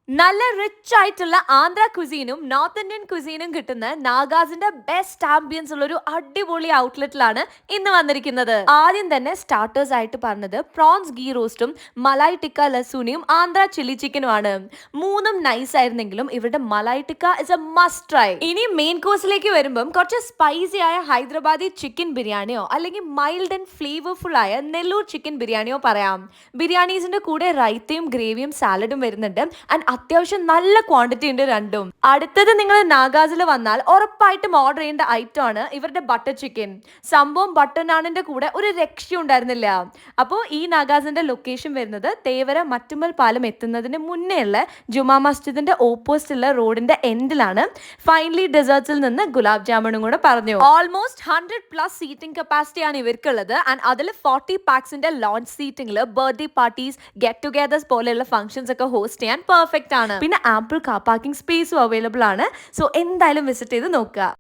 നല്ല റിച്ച് ആയിട്ടുള്ള Andhra കുസീനും north Indian കുസീനും കിട്ടുന്ന നാഗാസിന്റെ ബെസ്റ്റ് ആംബിയൻസ് ഉള്ള ഒരു അടിപൊളി ഔട്ട്ലെറ്റിലാണ് ഇന്ന് വന്നിരിക്കുന്നത്. ആദ്യം തന്നെ സ്റ്റാർട്ടേഴ്സ് ആയിട്ട് പറഞ്ഞത് പ്രോൺസ് ഗീ റോസ്റ്റും മലായ് ടിക്ക ലസൂണിയും ആന്ധ്ര ചില്ലി ചിക്കനും ആണ്. മൂന്നും നൈസ് ആയിരുന്നെങ്കിലും ഇവരുടെ malai tikka is a must try. ഇനി മെയിൻ കോഴ്സിലേക്ക് വരുമ്പം കുറച്ച് സ്പൈസി ആയ ഹൈദരാബാദി ചിക്കൻ ബിരിയാണിയോ അല്ലെങ്കിൽ മൈൽഡ് ആൻഡ് ഫ്ലേവർഫുൾ ആയ നെല്ലൂർ ചിക്കൻ ബിരിയാണിയോ പറയാം. ബിരിയാണീസിന്റെ കൂടെ റൈത്തയും ഗ്രേവിയും സാലഡും വരുന്നുണ്ട്. ആൻഡ് അത്യാവശ്യം നല്ല ക്വാണ്ടിറ്റി ഉണ്ട് രണ്ടും. അടുത്തത് നിങ്ങൾ നാഗാസിൽ വന്നാൽ ഉറപ്പായിട്ടും ഓർഡർ ചെയ്യേണ്ട ഐറ്റം ആണ് ഇവരുടെ ബട്ടർ ചിക്കൻ. സംഭവം ബട്ടർ നാണിന്റെ കൂടെ ഒരു രക്ഷയും ഉണ്ടായിരുന്നില്ല. അപ്പോൾ ഈ നാഗാസിന്റെ ലൊക്കേഷൻ വരുന്നത് തേവര മറ്റുമ്മൽ പാലം എത്തുന്നതിന് മുന്നേ ഉള്ള ജുമാ മസ്ജിദിന്റെ ഓപ്പോസിറ്റ് ഉള്ള റോഡിന്റെ എൻഡിലാണ്. ഫൈനലി ഡെസേർട്സിൽ നിന്ന് ഗുലാബ് ജാമുനും കൂടെ പറഞ്ഞു. ഓൾമോസ്റ്റ് 100+ സീറ്റിംഗ് കപ്പാസിറ്റി ആണ് ഇവർക്കുള്ളത്. ആൻഡ് അതിൽ 40 പാക്സിന്റെ ലോഞ്ച് സീറ്റിംഗിൽ ബർത്ത്ഡേ പാർട്ടീസ്, ഗെറ്റ് ടുഗെദേഴ്സ് പോലെയുള്ള ഫംഗ്ഷൻസ് ഒക്കെ ഹോസ്റ്റ് ചെയ്യാൻ പെർഫെക്റ്റ് ആണ്. പിന്നെ ആംപിൾ കാർ പാർക്കിംഗ് സ്പേസും അവൈലബിൾ ആണ്. സോ എന്തായാലും വിസിറ്റ് ചെയ്ത് നോക്കുക.